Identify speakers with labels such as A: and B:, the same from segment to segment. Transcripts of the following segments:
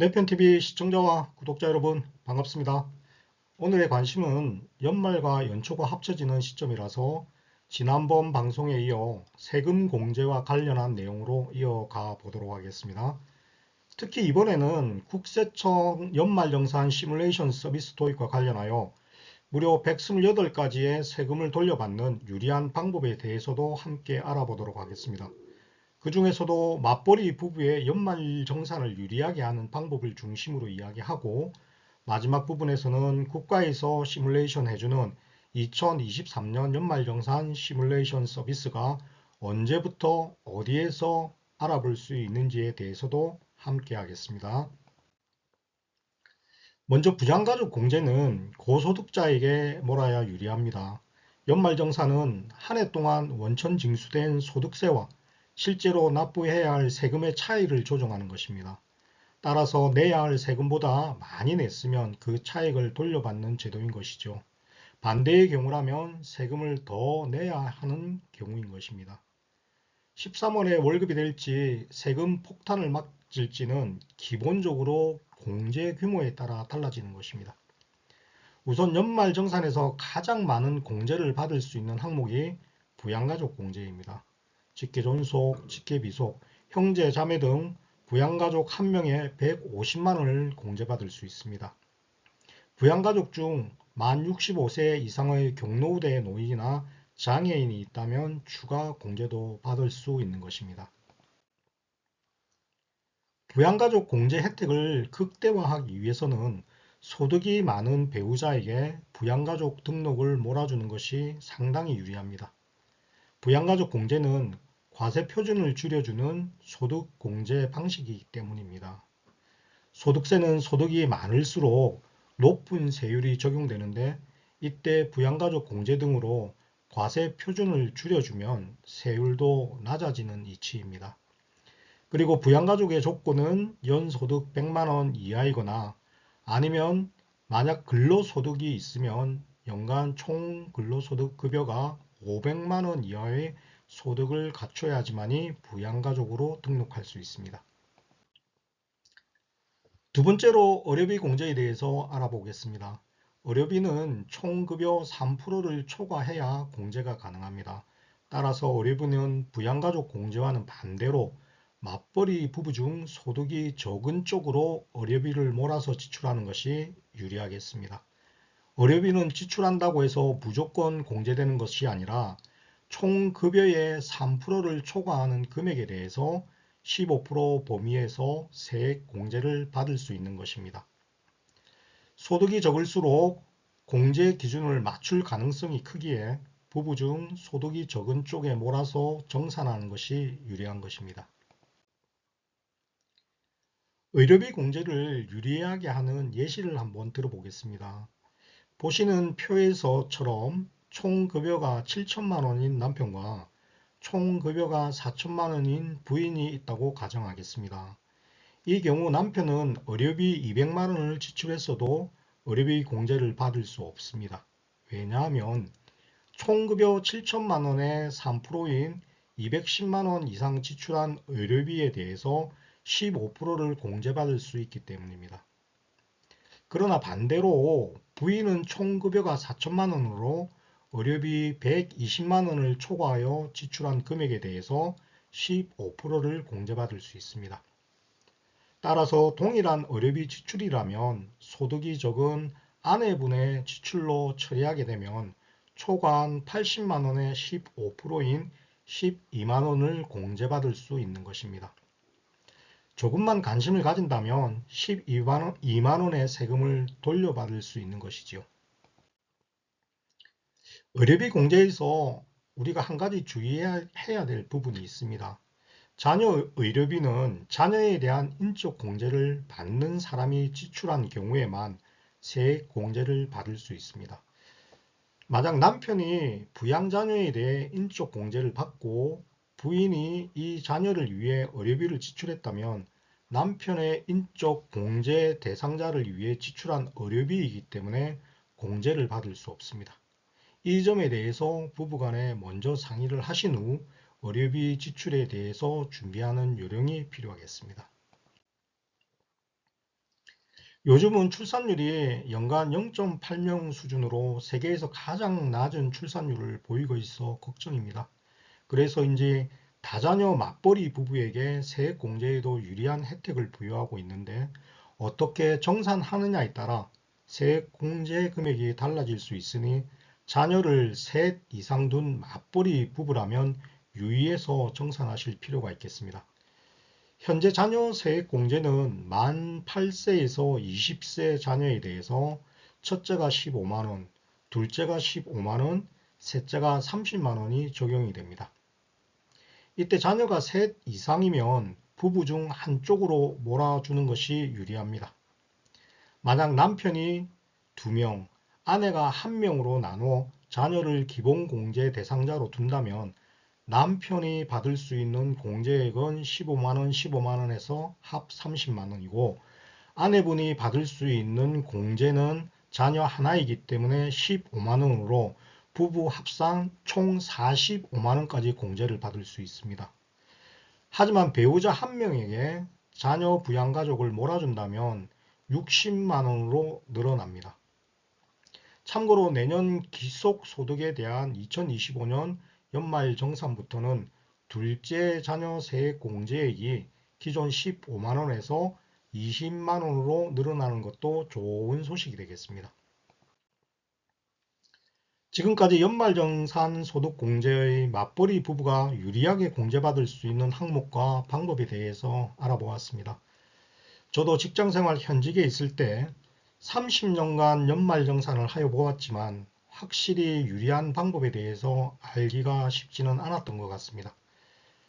A: 내편TV 시청자와 구독자 여러분 반갑습니다. 오늘의 관심은 연말과 연초가 합쳐지는 시점이라서 지난번 방송에 이어 세금 공제와 관련한 내용으로 이어가 보도록 하겠습니다. 특히 이번에는 국세청 연말정산 시뮬레이션 서비스 도입과 관련하여 무려 128가지의 세금을 돌려받는 유리한 방법에 대해서도 함께 알아보도록 하겠습니다. 그 중에서도 맞벌이 부부의 연말정산을 유리하게 하는 방법을 중심으로 이야기하고 마지막 부분에서는 국가에서 시뮬레이션 해주는 2023년 연말정산 시뮬레이션 서비스가 언제부터 어디에서 알아볼 수 있는지에 대해서도 함께 하겠습니다. 먼저 부양가족 공제는 고소득자에게 몰아야 유리합니다. 연말정산은 한 해 동안 원천 징수된 소득세와 실제로 납부해야 할 세금의 차이를 조정하는 것입니다. 따라서 내야 할 세금보다 많이 냈으면 그 차익을 돌려받는 제도인 것이죠. 반대의 경우라면 세금을 더 내야 하는 경우인 것입니다. 13월에 월급이 될지 세금 폭탄을 맞을지는 기본적으로 공제 규모에 따라 달라지는 것입니다. 우선 연말정산에서 가장 많은 공제를 받을 수 있는 항목이 부양가족 공제입니다. 직계존속, 직계비속, 형제, 자매 등 부양가족 한 명에 150만원을 공제받을 수 있습니다. 부양가족 중 만 65세 이상의 경로우대 노인이나 장애인이 있다면 추가 공제도 받을 수 있는 것입니다. 부양가족 공제 혜택을 극대화하기 위해서는 소득이 많은 배우자에게 부양가족 등록을 몰아주는 것이 상당히 유리합니다. 부양가족 공제는 과세 표준을 줄여주는 소득 공제 방식이기 때문입니다. 소득세는 소득이 많을수록 높은 세율이 적용되는데 이때 부양가족 공제 등으로 과세 표준을 줄여주면 세율도 낮아지는 이치입니다. 그리고 부양가족의 조건은 연소득 100만원 이하이거나 아니면 만약 근로소득이 있으면 연간 총 근로소득 급여가 500만원 이하의 소득을 갖춰야지만이 부양가족으로 등록할 수 있습니다. 두 번째로 의료비 공제에 대해서 알아보겠습니다. 의료비는 총급여 3%를 초과해야 공제가 가능합니다. 따라서 의료비는 부양가족 공제와는 반대로 맞벌이 부부 중 소득이 적은 쪽으로 의료비를 몰아서 지출하는 것이 유리하겠습니다. 의료비는 지출한다고 해서 무조건 공제되는 것이 아니라 총급여의 3%를 초과하는 금액에 대해서 15% 범위에서 세액 공제를 받을 수 있는 것입니다. 소득이 적을수록 공제 기준을 맞출 가능성이 크기에 부부 중 소득이 적은 쪽에 몰아서 정산하는 것이 유리한 것입니다. 의료비 공제를 유리하게 하는 예시를 한번 들어보겠습니다. 보시는 표에서처럼 총급여가 7천만 원인 남편과 총급여가 4천만 원인 부인이 있다고 가정하겠습니다. 이 경우 남편은 의료비 200만 원을 지출했어도 의료비 공제를 받을 수 없습니다. 왜냐하면 총급여 7천만 원의 3%인 210만 원 이상 지출한 의료비에 대해서 15%를 공제받을 수 있기 때문입니다. 그러나 반대로 부인은 총급여가 4천만 원으로 의료비 120만 원을 초과하여 지출한 금액에 대해서 15%를 공제받을 수 있습니다. 따라서 동일한 의료비 지출이라면 소득이 적은 아내분의 지출로 처리하게 되면 초과한 80만 원의 15%인 12만 원을 공제받을 수 있는 것입니다. 조금만 관심을 가진다면 12만 원의 세금을 돌려받을 수 있는 것이지요. 의료비 공제에서 우리가 한 가지 주의해야 될 부분이 있습니다. 자녀 의료비는 자녀에 대한 인적 공제를 받는 사람이 지출한 경우에만 세액 공제를 받을 수 있습니다. 만약 남편이 부양자녀에 대해 인적 공제를 받고 부인이 이 자녀를 위해 의료비를 지출했다면 남편의 인적 공제 대상자를 위해 지출한 의료비이기 때문에 공제를 받을 수 없습니다. 이 점에 대해서 부부간에 먼저 상의를 하신 후 의료비 지출에 대해서 준비하는 요령이 필요하겠습니다. 요즘은 출산율이 연간 0.8명 수준으로 세계에서 가장 낮은 출산율을 보이고 있어 걱정입니다. 그래서인지 다자녀 맞벌이 부부에게 세액공제에도 유리한 혜택을 부여하고 있는데 어떻게 정산하느냐에 따라 세액공제 금액이 달라질 수 있으니 자녀를 셋 이상 둔 맞벌이 부부라면 유의해서 정산하실 필요가 있겠습니다. 현재 자녀 세액공제는 만 8세에서 20세 자녀에 대해서 첫째가 15만원, 둘째가 15만원, 셋째가 30만원이 적용이 됩니다. 이때 자녀가 셋 이상이면 부부 중 한쪽으로 몰아주는 것이 유리합니다. 만약 남편이 2명, 아내가 1명으로 나눠 자녀를 기본공제 대상자로 둔다면 남편이 받을 수 있는 공제액은 15만원, 15만원에서 합 30만원이고 아내분이 받을 수 있는 공제는 자녀 하나이기 때문에 15만원으로 부부 합산 총 45만원까지 공제를 받을 수 있습니다. 하지만 배우자 한 명에게 자녀 부양가족을 몰아준다면 60만원으로 늘어납니다. 참고로 내년 기속소득에 대한 2025년 연말정산부터는 둘째 자녀 세액공제액이 기존 15만원에서 20만원으로 늘어나는 것도 좋은 소식이 되겠습니다. 지금까지 연말정산 소득공제의 맞벌이 부부가 유리하게 공제받을 수 있는 항목과 방법에 대해서 알아보았습니다. 저도 직장생활 현직에 있을 때 30년간 연말정산을 하여 보았지만 확실히 유리한 방법에 대해서 알기가 쉽지는 않았던 것 같습니다.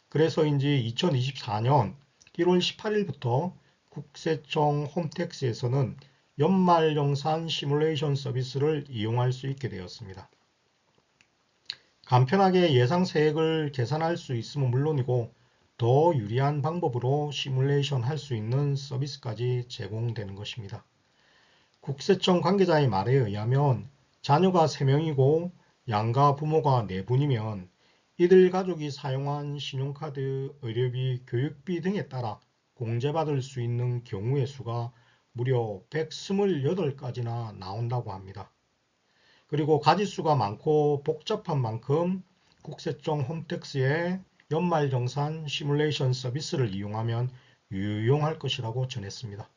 A: 그래서인지 2024년 1월 18일부터 국세청 홈택스에서는 연말정산 시뮬레이션 서비스를 이용할 수 있게 되었습니다. 간편하게 예상 세액을 계산할 수 있음은 물론이고 더 유리한 방법으로 시뮬레이션 할 수 있는 서비스까지 제공되는 것입니다. 국세청 관계자의 말에 의하면 자녀가 3명이고 양가 부모가 4분이면 이들 가족이 사용한 신용카드, 의료비, 교육비 등에 따라 공제받을 수 있는 경우의 수가 무려 128가지나 나온다고 합니다. 그리고 가지수가 많고 복잡한 만큼 국세청 홈택스의 연말정산 시뮬레이션 서비스를 이용하면 유용할 것이라고 전했습니다.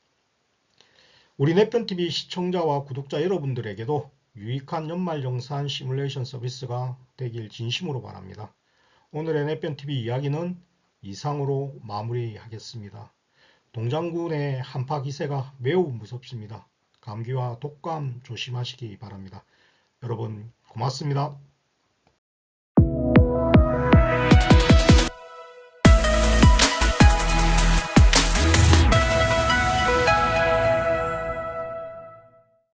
A: 우리 내편TV 시청자와 구독자 여러분들에게도 유익한 연말정산 시뮬레이션 서비스가 되길 진심으로 바랍니다. 오늘의 내편TV 이야기는 이상으로 마무리하겠습니다. 동장군의 한파 기세가 매우 무섭습니다. 감기와 독감 조심하시기 바랍니다. 여러분 고맙습니다.